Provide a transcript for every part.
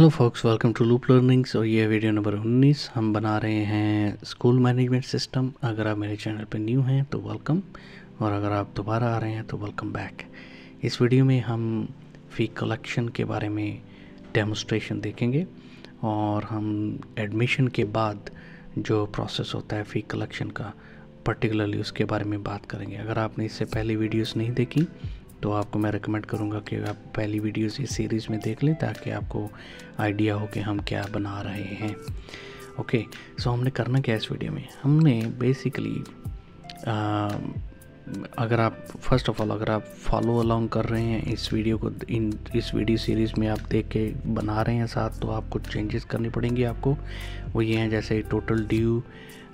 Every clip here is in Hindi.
Hello folks, welcome to loop learnings. और ये वीडियो नंबर 19 हम बना रहे हैं स्कूल मैनेजमेंट सिस्टम। अगर आप मेरे चैनल पर न्यू हैं तो वेलकम, और अगर आप दोबारा आ रहे हैं तो वेलकम बैक। इस वीडियो में हम फ़ी कलेक्शन के बारे में डेमोस्ट्रेशन देखेंगे और हम एडमिशन के बाद जो प्रोसेस होता है फ़ी कलेक्शन का पर्टिकुलरली उसके बारे में बात करेंगे। अगर आपने इससे पहले वीडियोस नहीं देखी तो आपको मैं रिकमेंड करूँगा कि आप पहली वीडियोस इस सीरीज़ में देख लें ताकि आपको आइडिया हो कि हम क्या बना रहे हैं। ओके, सो हमने करना क्या इस वीडियो में, हमने बेसिकली अगर आप फर्स्ट ऑफ ऑल अगर आप फॉलो अलोंग कर रहे हैं इस वीडियो को, इस वीडियो सीरीज़ में आप देख के बना रहे हैं साथ, तो आप कुछ चेंजेस करनी पड़ेंगी आपको। वो ये हैं जैसे टोटल ड्यू,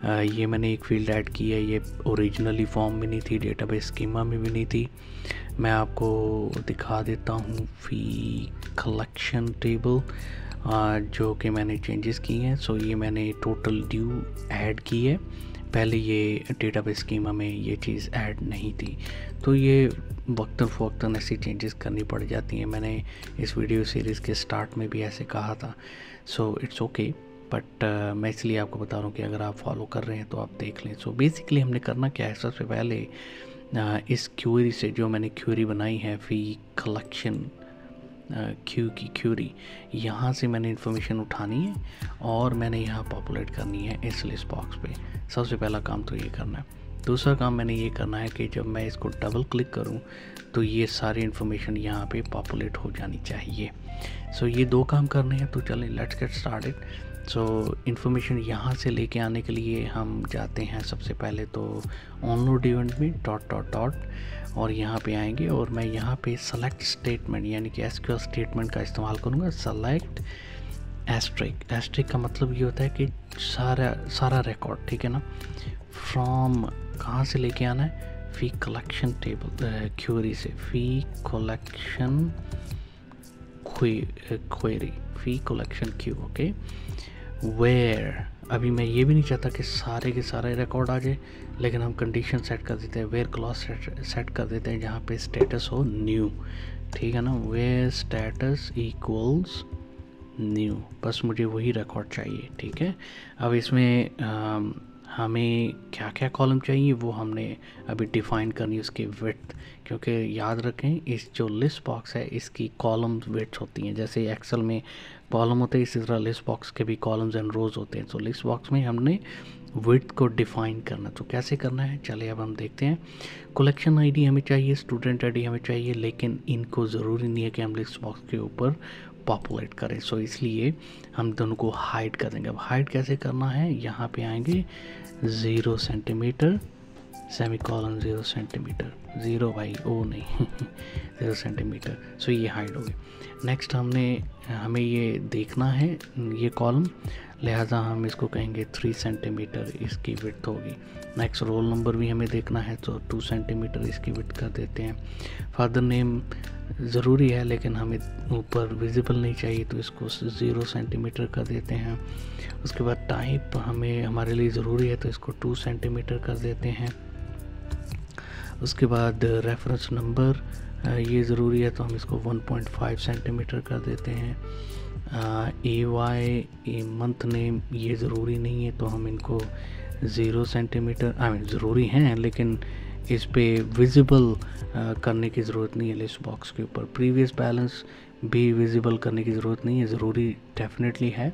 ये मैंने एक फील्ड ऐड की है। ये ओरिजिनली फॉर्म में नहीं थी, डेटाबेस स्कीमा में भी नहीं थी। मैं आपको दिखा देता हूँ फ़ी कलेक्शन टेबल जो कि मैंने चेंजेस किए हैं। सो ये मैंने टोटल ड्यू ऐड की है, पहले ये डेटाबेस स्कीमा में ये चीज़ ऐड नहीं थी। तो ये वक्तन फ़वक्तन ऐसी चेंजेस करनी पड़ जाती हैं। मैंने इस वीडियो सीरीज़ के स्टार्ट में भी ऐसे कहा था। सो इट्स ओके, बट मैं इसलिए आपको बता रहा हूँ कि अगर आप फॉलो कर रहे हैं तो आप देख लें। सो बेसिकली हमने करना क्या है, सबसे पहले इस क्यूरी से जो मैंने क्यूरी बनाई है फ़ी कलेक्शन क्यू की क्यूरी, यहाँ से मैंने इन्फॉर्मेशन उठानी है और मैंने यहाँ पॉपुलेट करनी है इस लिस्ट बॉक्स पे। सबसे पहला काम तो ये करना है। दूसरा काम मैंने ये करना है कि जब मैं इसको डबल क्लिक करूँ तो ये सारी इन्फॉर्मेशन यहाँ पे पॉपुलेट हो जानी चाहिए। सो ये दो काम करने हैं, तो चलें let's get started. So information यहाँ से लेके आने के लिए हम जाते हैं सबसे पहले तो ऑनलोड इवेंट में डॉट और यहाँ पे आएंगे और मैं यहाँ पे सेलेक्ट स्टेटमेंट यानी कि एसक्यूएल स्टेटमेंट का इस्तेमाल करूँगा। सेलेक्ट एस्ट्रिक, एस्ट्रिक का मतलब ये होता है कि सारा रिकॉर्ड, ठीक है ना, फ्रॉम कहाँ से लेके आना है, फ़ी कलेक्शन टेबल क्यूरी से, fee collection query, fee collection Q. Okay, where, अभी मैं ये भी नहीं चाहता कि सारे के सारे रिकॉर्ड आ जाए, लेकिन हम कंडीशन सेट कर देते हैं, वेयर क्लॉज सेट कर देते हैं जहाँ पे स्टेटस हो न्यू, ठीक है ना, वेयर स्टेटस इक्वल्स न्यू, बस मुझे वही रिकॉर्ड चाहिए, ठीक है। अब इसमें हमें क्या क्या कॉलम चाहिए वो हमने अभी डिफ़ाइन करनी है, उसकी विड्थ, क्योंकि याद रखें इस जो लिस्ट बॉक्स है इसकी कॉलम विड्थ होती हैं। जैसे एक्सेल में कॉलम होते हैं इसी तरह लिस्ट बॉक्स के भी कॉलम्स एंड रोज़ होते हैं। तो लिस्ट बॉक्स में हमने विड्थ को डिफ़ाइन करना, तो कैसे करना है चलिए अब हम देखते हैं। कलेक्शन आईडी हमें चाहिए, स्टूडेंट आईडी हमें चाहिए, लेकिन इनको ज़रूरी नहीं है कि हम लिस्ट बॉक्स के ऊपर पॉपुलेट करें। सो इसलिए हम दोनों को हाइड कर देंगे। अब हाइड कैसे करना है, यहाँ पे आएंगे 0 सेंटीमीटर सेमी कॉलन 0 सेंटीमीटर, 0 भाई ओ नहीं 0 सेंटीमीटर। सो ये हाइड हो गया। नेक्स्ट हमें ये देखना है ये कॉलम, लिहाजा हम इसको कहेंगे 3 सेंटीमीटर इसकी विड्थ होगी। नेक्स्ट रोल नंबर भी हमें देखना है तो 2 सेंटीमीटर इसकी विड्थ कर देते हैं। फादर नेम ज़रूरी है लेकिन हमें ऊपर विजिबल नहीं चाहिए तो इसको 0 सेंटीमीटर कर देते हैं। उसके बाद टाइप हमें हमारे लिए ज़रूरी है तो इसको 2 सेंटीमीटर कर देते हैं। उसके बाद रेफरेंस नंबर ये ज़रूरी है तो हम इसको 1.5 सेंटीमीटर कर देते हैं। AY मंथ नेम ये ज़रूरी नहीं है तो हम इनको 0 सेंटीमीटर, ज़रूरी हैं लेकिन इस पे विजिबल करने की ज़रूरत नहीं है लिस्ट बॉक्स के ऊपर। प्रीवियस बैलेंस भी विजिबल करने की ज़रूरत नहीं है, ज़रूरी डेफिनेटली है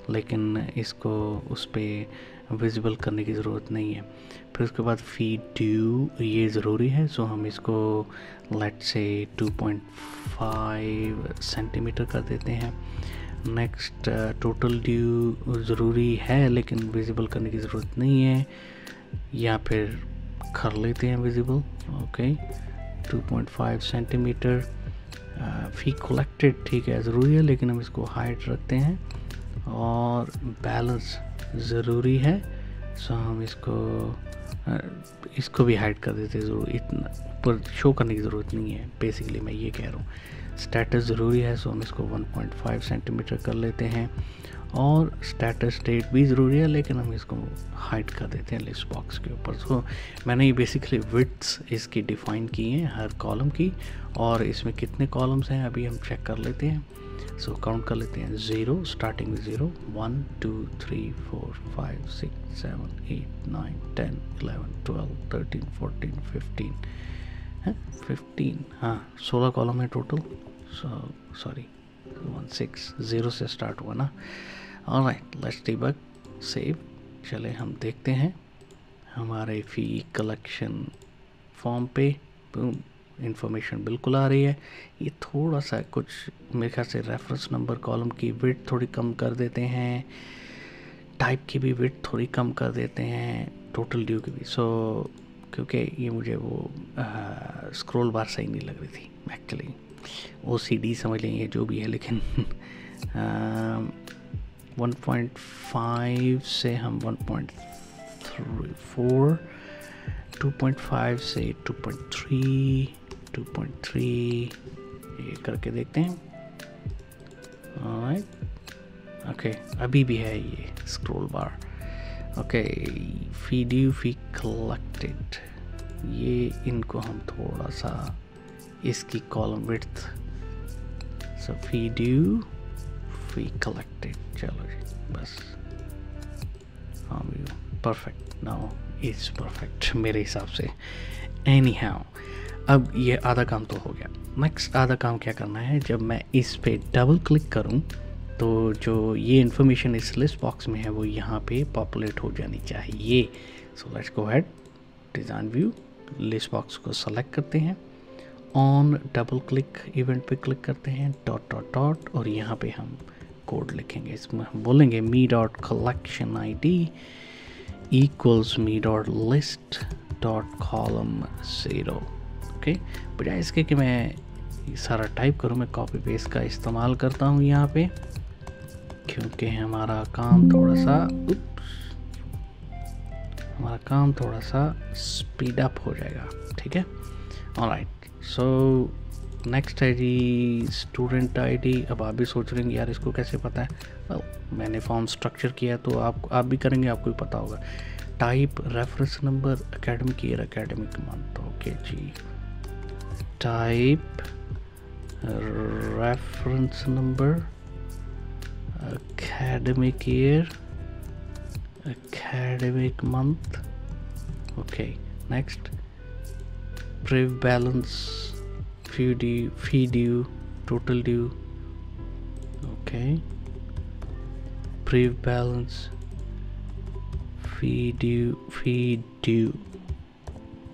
लेकिन इसको उस पर विजिबल करने की ज़रूरत नहीं है। फिर उसके बाद फ़ी ड्यू ये ज़रूरी है, सो हम इसको लेट्स से 2.5 सेंटीमीटर कर देते हैं। नेक्स्ट टोटल ड्यू ज़रूरी है लेकिन विजिबल करने की ज़रूरत नहीं है, या फिर कर लेते हैं visible. Okay, 2.5 centimetre. Fee collected ठीक है ज़रूरी है लेकिन हम इसको हाइड रखते हैं। और बैलेंस ज़रूरी है सो हम इसको भी हाइड कर देते हैं, ज़रूर इतना ऊपर शो करने की ज़रूरत नहीं है, बेसिकली मैं ये कह रहा हूँ। स्टेटस ज़रूरी है सो हम इसको 1.5 सेंटीमीटर कर लेते हैं। और स्टेटस डेट भी ज़रूरी है, लेकिन हम इसको हाइड कर देते हैं लिस्ट बॉक्स के ऊपर। सो मैंने ये बेसिकली विड्थ्स इसकी डिफ़ाइन की हैं हर कॉलम की, और इसमें कितने कॉलम्स हैं अभी हम चेक कर लेते हैं। सो काउंट कर लेते हैं। 0 स्टार्टिंग में 0, 1 2 3 4 5 6 7 8 9 10 11 12 13 14 15 है 15, हाँ 16 कॉलम है टोटल। सॉरी 16 0 से स्टार्ट हुआ ना। Alright, let's debug, save. चले हम देखते हैं हमारे फी कलेक्शन फॉर्म पे इंफॉर्मेशन बिल्कुल आ रही है। ये थोड़ा सा कुछ मेरे ख्याल से रेफरेंस नंबर कॉलम की विड्थ थोड़ी कम कर देते हैं, टाइप की भी विड्थ थोड़ी कम कर देते हैं, टोटल ड्यू की भी। सो क्योंकि ये मुझे वो स्क्रॉल बार सही नहीं लग रही थी एक्चुअली, OCD समझ लें ये जो भी है, लेकिन 1.5 से हम 1.4, 2.5 से 2.3, 2.3 ये करके देखते हैं। ऑलराइट, ओके अभी भी है ये स्क्रॉल बार। ओके, फी ड्यू, फी कलेक्टेड, ये इनको हम थोड़ा सा इसकी कॉलम विड्थ, सो फी ड्यू, फी कलेक्टेड, चलो जी बस, हाँ परफेक्ट, नाउ इट्स परफेक्ट मेरे हिसाब से। एनी हाउ, अब ये आधा काम तो हो गया। नेक्स्ट आधा काम क्या करना है, जब मैं इस पे डबल क्लिक करूं तो जो ये इन्फॉर्मेशन इस लिस्ट बॉक्स में है वो यहाँ पे पॉपुलेट हो जानी चाहिए। So let's go ahead, design view, list box को सेलेक्ट करते हैं, ऑन डबल क्लिक इवेंट पे क्लिक करते हैं, डॉट डॉट डॉट, और यहाँ पे हम कोड लिखेंगे। इसमें हम बोलेंगे me dot collection ID equals me dot list dot column 0। Okay, बजाय इसके कि मैं सारा टाइप करूँ, मैं कॉपी पेस्ट का इस्तेमाल करता हूँ यहाँ पे, क्योंकि हमारा काम थोड़ा सा स्पीड अप हो जाएगा। ठीक है, ऑलराइट। सो नेक्स्ट है जी स्टूडेंट ID। अब आप भी सोच रहे हैं यार इसको कैसे पता है। मैंने फॉर्म स्ट्रक्चर किया तो आप भी करेंगे, आपको भी पता होगा। Type reference number, academic year, academic month. Okay जी, type reference number, academic year, academic month. Okay, next, priv balance, fee due, total due. Okay, priv balance, fee due.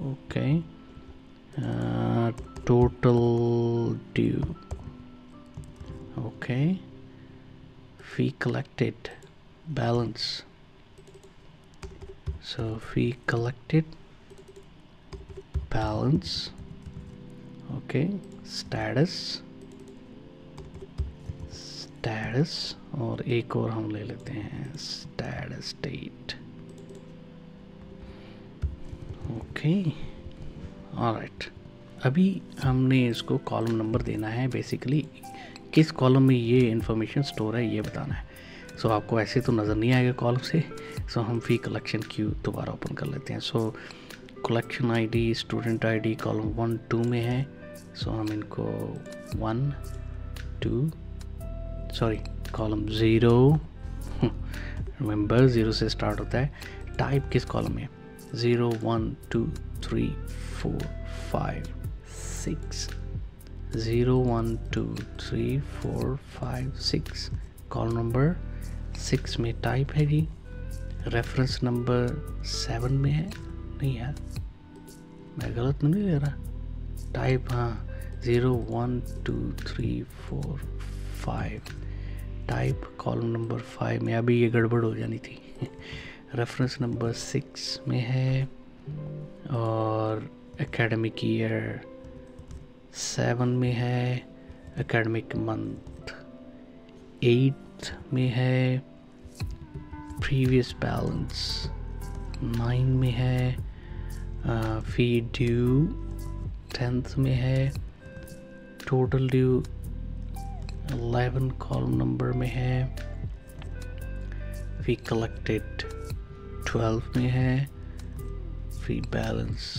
Okay, total due. Okay, fee collected, balance. So fee collected, balance. Okay, status, और एक और हम ले लेते हैं status date. Okay, alright. अभी हमने इसको कॉलम नंबर देना है, बेसिकली किस कॉलम में ये इन्फॉर्मेशन स्टोर है ये बताना है। सो आपको ऐसे तो नज़र नहीं आएगा कॉलम से। सो हम फी कलेक्शन क्यू दोबारा ओपन कर लेते हैं। सो collection ID, student ID column 1 2 में है। सो हम इनको 1 2 कॉलम 0 रिमेंबर 0 से स्टार्ट होता है। टाइप किस कॉलम में? 0 1 2 3 4 5 6 0 1 2 3 4 5 6 कॉल नंबर 6 में टाइप है जी। रेफरेंस नंबर 7 में है। नहीं यार, मैं गलत नहीं ले रहा। टाइप हाँ 0 1 2 3 4 5 टाइप कॉलम नंबर 5 में। अभी ये गड़बड़ हो जानी थी। रेफरेंस नंबर 6 में है और एकेडमिक ईयर 7 में है। एकेडमिक मंथ 8 में है। प्रीवियस बैलेंस 9 में है। फी ड्यू 10th में है। टोटल ड्यू 11 कॉलम नंबर में है। फ़ी कलेक्टेड 12 में है, फ़ी बैलेंस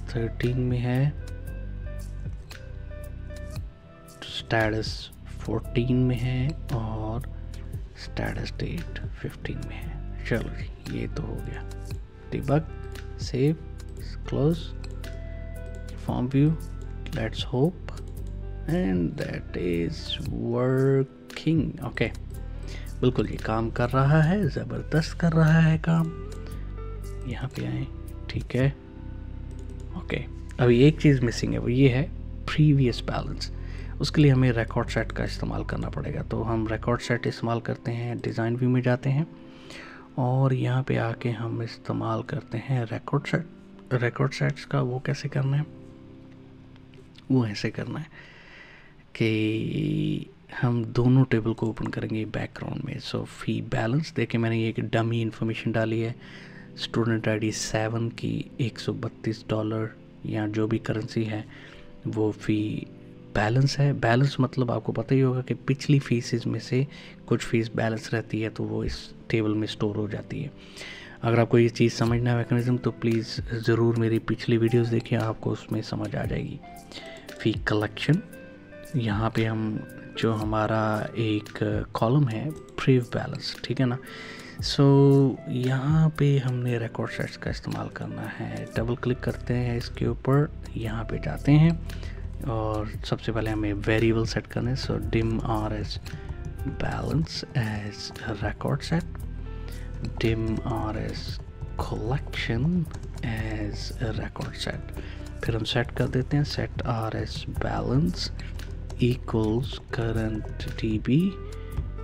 13 में है, स्टेटस 14 में है और स्टेटस डेट 15 में है। चलो जी, ये तो हो गया। Debug, save, close, form view, let's hope and that is working. Okay, बिल्कुल ये काम कर रहा है, ज़बरदस्त कर रहा है काम। यहाँ पे आए, ठीक है। ओके, अभी एक चीज़ मिसिंग है, वो ये है प्रीवियस बैलेंस। उसके लिए हमें रिकॉर्ड सेट का इस्तेमाल करना पड़ेगा। तो हम रिकॉर्ड सेट इस्तेमाल करते हैं, डिज़ाइन व्यू में जाते हैं और यहाँ पे आके हम इस्तेमाल करते हैं रिकॉर्ड सेट। रिकॉर्ड सेट्स का वो कैसे करना है, वो ऐसे करना है कि हम दोनों टेबल को ओपन करेंगे बैकग्राउंड में। सो फ़ी बैलेंस, देखिए मैंने ये एक डमी इन्फॉर्मेशन डाली है, स्टूडेंट आईडी 7 की $132 या जो भी करेंसी है वो फ़ी बैलेंस है। बैलेंस मतलब आपको पता ही होगा कि पिछली फीसेस में से कुछ फीस बैलेंस रहती है तो वो इस टेबल में स्टोर हो जाती है। अगर आपको ये चीज़ समझना है मैकेनिज़्म, तो प्लीज़ ज़रूर मेरी पिछली वीडियोस देखिए, आपको उसमें समझ आ जाएगी। फ़ी कलेक्शन, यहाँ पे हम जो हमारा एक कॉलम है प्रीव बैलेंस, ठीक है ना। सो यहाँ पे हमने रिकॉर्ड सेट्स का इस्तेमाल करना है। डबल क्लिक करते हैं इसके ऊपर, यहाँ पे जाते हैं और सबसे पहले हमें वेरिएबल सेट करना है। So dim rs balance as record set, dim rs collection as record set। फिर हम सेट कर देते हैं set rs balance equals current db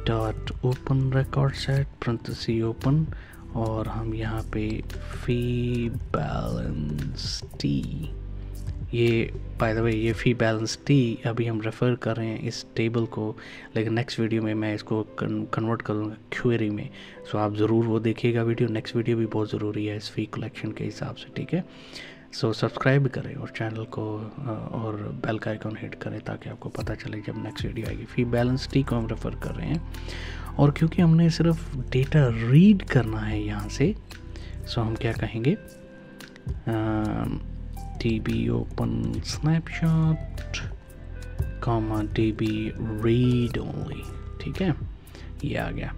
dot open record set parenthesis open, और हम यहाँ पे fee balance t, ये बाय द वे ये फ़ी बैलेंस टी अभी हम रेफ़र कर रहे हैं इस टेबल को, लेकिन नेक्स्ट वीडियो में मैं इसको कन्वर्ट करूँगा क्वेरी में। सो आप ज़रूर वो देखिएगा वीडियो, नेक्स्ट वीडियो भी बहुत ज़रूरी है इस फ़ी कलेक्शन के हिसाब से, ठीक है। सो सब्सक्राइब करें और चैनल को और बेल का आइकॉन हिट करें ताकि आपको पता चले जब नेक्स्ट वीडियो आएगी। फ़ी बैलेंस टी को हम रेफ़र कर रहे हैं और क्योंकि हमने सिर्फ डेटा रीड करना है यहाँ से, सो हम क्या कहेंगे, db open snapshot comma db read only, ठीक है, ये आ गया।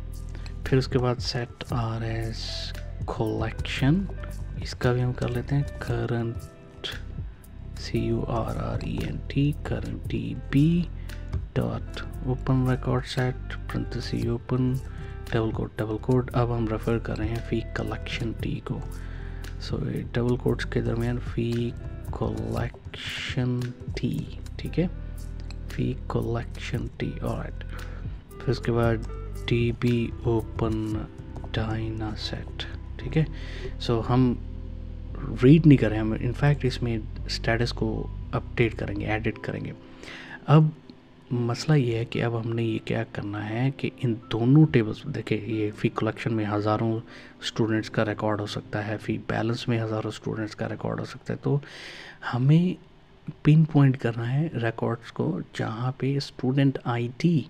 फिर उसके बाद set rs collection, इसका भी हम कर लेते हैं current current db dot open record set parenthesis open double quote. अब हम रेफर कर रहे हैं फ़ी कलेक्शन टी को। सो डबल कोट्स के दरमियान फ़ी कलेक्शन टी, ठीक है, फ़ी कलेक्शन टी, ऑलराइट। फिर उसके बाद D be open Diana set, ठीक है। सो हम रीड नहीं करें, हम इनफैक्ट इसमें स्टेटस को अपडेट करेंगे, एडिट करेंगे। अब मसला ये है कि अब हमने ये क्या करना है कि इन दोनों टेबल्स, देखिए ये फ़ी कलेक्शन में हज़ारों स्टूडेंट्स का रिकॉर्ड हो सकता है, फ़ी बैलेंस में हज़ारों स्टूडेंट्स का रिकॉर्ड हो सकता है। तो हमें पिन पॉइंट करना है रिकॉर्ड्स को जहाँ पे स्टूडेंट आईडी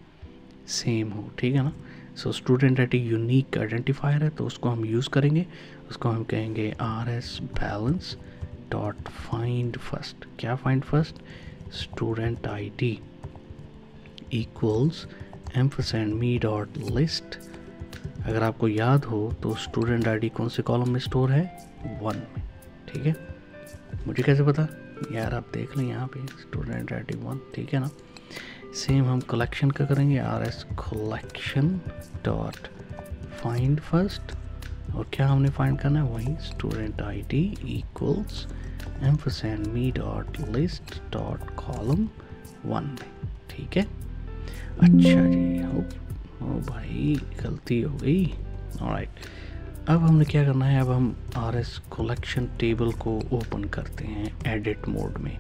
सेम हो, ठीक है ना। So student ID unique identifier है तो उसको हम यूज़ करेंगे, उसको हम कहेंगे rs balance dot find first. क्या find first, student ID equals ampersand me dot list. अगर आपको याद हो तो स्टूडेंट आईडी कौन से कॉलम में स्टोर है, 1 में, ठीक है। मुझे कैसे पता यार, आप देख लें यहाँ पे स्टूडेंट आईडी 1, ठीक है ना। सेम हम कलेक्शन का करेंगे, rs collection dot find first, और क्या हमने फाइंड करना है, वही student ID equals ampersand me dot list dot column 1 में, ठीक है। अच्छा जी, ओ भाई गलती हो गई, ऑलराइट। अब हमने क्या करना है, अब हम rs कलेक्शन टेबल को ओपन करते हैं एडिट मोड में,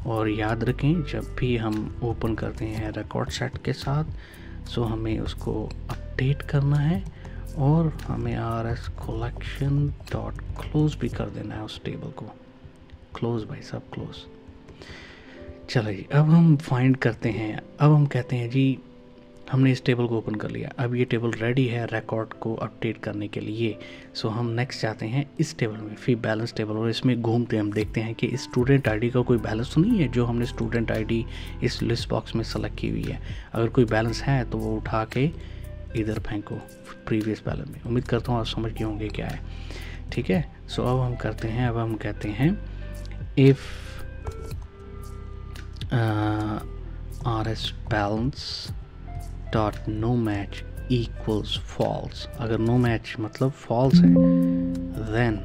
और याद रखें जब भी हम ओपन करते हैं रिकॉर्ड सेट के साथ, सो हमें उसको अपडेट करना है और हमें rs कलेक्शन डॉट क्लोज भी कर देना है उस टेबल को। क्लोज भाई साहब, क्लोज। चलो जी, अब हम फाइंड करते हैं। अब हम कहते हैं जी हमने इस टेबल को ओपन कर लिया। अब ये टेबल रेडी है रिकॉर्ड को अपडेट करने के लिए। सो हम नेक्स्ट जाते हैं इस टेबल में, फी बैलेंस टेबल, और इसमें घूमते हम देखते हैं कि स्टूडेंट आईडी का कोई बैलेंस तो नहीं है जो हमने स्टूडेंट आईडी इस लिस्ट बॉक्स में सेलेक्ट की हुई है। अगर कोई बैलेंस है तो वो उठा के इधर फेंको प्रीवियस बैलेंस में। उम्मीद करता हूँ आप समझ गए होंगे क्या है, ठीक है। सो अब हम करते हैं, अब हम कहते हैं if RS balance dot no match equals false. अगर नो मैच मतलब फॉल्स है देन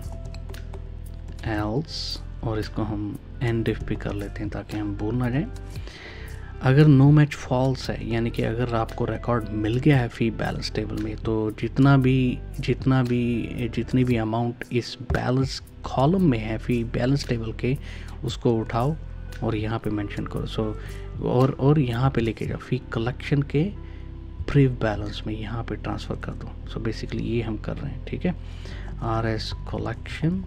एल्स, और इसको हम एंड इफ भी कर लेते हैं ताकि हम भूल ना जाएं। अगर नो मैच फॉल्स है यानी कि अगर आपको रिकॉर्ड मिल गया है फी बैलेंस टेबल में, तो जितनी भी अमाउंट इस बैलेंस कॉलम में है फी बैलेंस टेबल के, उसको उठाओ और यहाँ पे मेंशन करो। सो और यहाँ पे लेके जाओ फी कलेक्शन के प्रीव बैलेंस में, यहाँ पे ट्रांसफ़र कर दो। सो बेसिकली ये हम कर रहे हैं, ठीक है। RS collection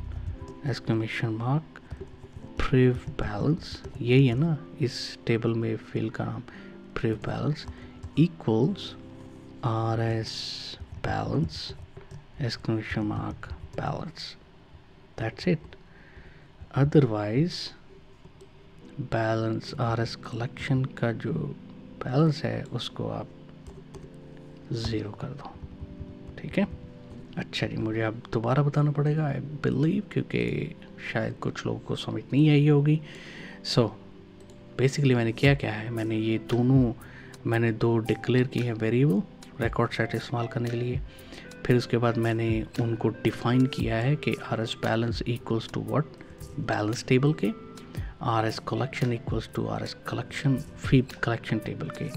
exclamation mark prev balance, यही है ना इस टेबल में फिल का नाम, prev balance equals RS balance exclamation mark balance, that's it. Otherwise balance RS collection का जो बैलेंस है उसको आप 0 कर दो, ठीक है। अच्छा जी, मुझे अब दोबारा बताना पड़ेगा आई बिलीव, क्योंकि शायद कुछ लोगों को समझ नहीं आई होगी। सो बेसिकली मैंने क्या है, मैंने दो डिक्लेयर किए हैं वेरिएबल रिकॉर्ड सेट इस्तेमाल करने के लिए। फिर उसके बाद मैंने उनको डिफ़ाइन किया है कि RS balance equals to what, balance table के, RS collection equals to RS collection फी कलेक्शन टेबल के।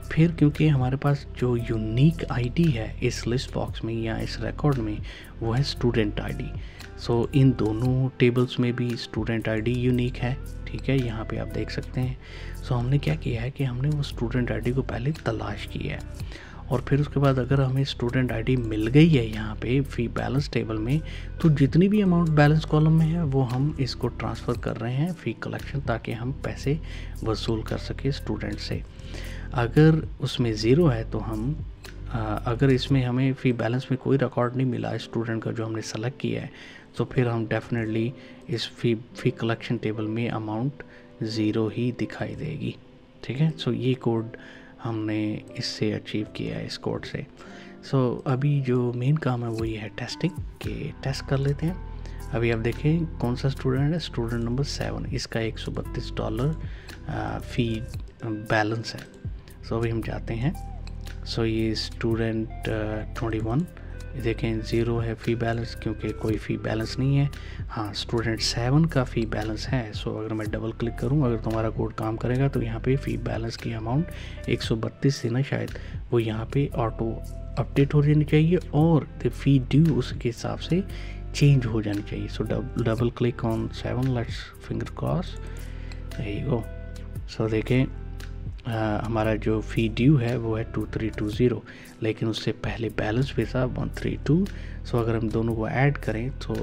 फिर क्योंकि हमारे पास जो यूनिक आईडी है इस लिस्ट बॉक्स में या इस रिकॉर्ड में, वो है स्टूडेंट आईडी। सो इन दोनों टेबल्स में भी स्टूडेंट आईडी यूनिक है, ठीक है, यहाँ पे आप देख सकते हैं। सो हमने क्या किया है कि हमने वो स्टूडेंट आईडी को पहले तलाश किया है, और फिर उसके बाद अगर हमें स्टूडेंट आईडी मिल गई है यहाँ पे फी बैलेंस टेबल में, तो जितनी भी अमाउंट बैलेंस कॉलम में है वो हम इसको ट्रांसफ़र कर रहे हैं फी कलेक्शन, ताकि हम पैसे वसूल कर सकें स्टूडेंट से। अगर उसमें 0 है तो हम अगर इसमें हमें फ़ी बैलेंस में कोई रिकॉर्ड नहीं मिला स्टूडेंट का जो हमने सेलेक्ट किया है, तो फिर हम डेफिनेटली इस फ़ी कलेक्शन टेबल में अमाउंट 0 ही दिखाई देगी, ठीक है। सो ये कोड हमने इससे अचीव किया है, इस कोड से। सो अभी जो मेन काम है वो ये है टेस्टिंग, के टेस्ट कर लेते हैं। अभी आप देखें कौन सा स्टूडेंट है, स्टूडेंट नंबर 7, इसका $132 फ़ी बैलेंस है। सो अभी हम जाते हैं। सो ये स्टूडेंट 21 देखें 0 है फ़ी बैलेंस, क्योंकि कोई फ़ी बैलेंस नहीं है। हाँ, स्टूडेंट 7 का फ़ी बैलेंस है। सो अगर मैं डबल क्लिक करूँ, अगर तुम्हारा कोड काम करेगा तो यहाँ पे फ़ी बैलेंस की अमाउंट 132 थी ना शायद, वो यहाँ पे ऑटो अपडेट हो जानी चाहिए और द फ़ी ड्यू उसके हिसाब से चेंज हो जानी चाहिए। सो double click on 7, let's finger cross, यही गो। सो देखें हमारा जो फ़ी ड्यू है वो है 2320, लेकिन उससे पहले बैलेंस भी था 132। सो अगर हम दोनों को ऐड करें तो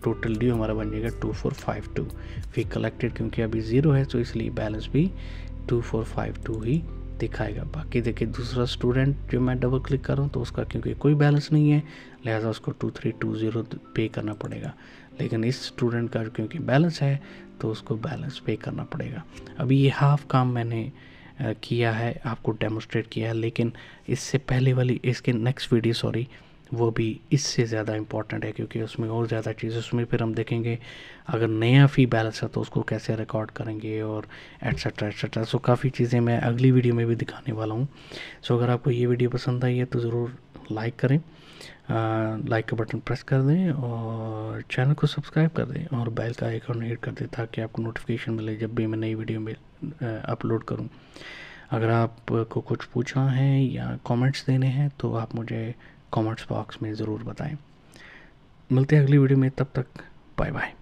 टोटल ड्यू हमारा बन जाएगा 2452। फ़ी कलेक्टेड क्योंकि अभी 0 है तो इसलिए बैलेंस भी 2452 ही दिखाएगा। बाकी देखिए दूसरा स्टूडेंट जो मैं डबल क्लिक कर रहा हूँ तो उसका क्योंकि कोई बैलेंस नहीं है, लिहाजा उसको 2320 पे करना पड़ेगा। लेकिन इस स्टूडेंट का क्योंकि बैलेंस है तो उसको बैलेंस पे करना पड़ेगा। अभी ये हाफ काम मैंने किया है, आपको डेमोस्ट्रेट किया है, लेकिन इससे पहले वाली इसके नेक्स्ट वीडियो वो भी इससे ज़्यादा इम्पॉर्टेंट है, क्योंकि उसमें और ज़्यादा चीज़, उसमें फिर हम देखेंगे अगर नया फ़ी बैलेंस है तो उसको कैसे रिकॉर्ड करेंगे और एट्सेट्रा एट्सेट्रा। सो काफ़ी चीज़ें मैं अगली वीडियो में भी दिखाने वाला हूँ। सो अगर आपको ये वीडियो पसंद आई है तो ज़रूर लाइक करें, लाइक का बटन प्रेस कर दें और चैनल को सब्सक्राइब कर दें और बेल का आइकन हिट कर दें ताकि आपको नोटिफिकेशन मिले जब भी मैं नई वीडियो में अपलोड करूं। अगर आपको कुछ पूछना है या कमेंट्स देने हैं तो आप मुझे कमेंट्स बॉक्स में ज़रूर बताएं। मिलते हैं अगली वीडियो में, तब तक बाय बाय।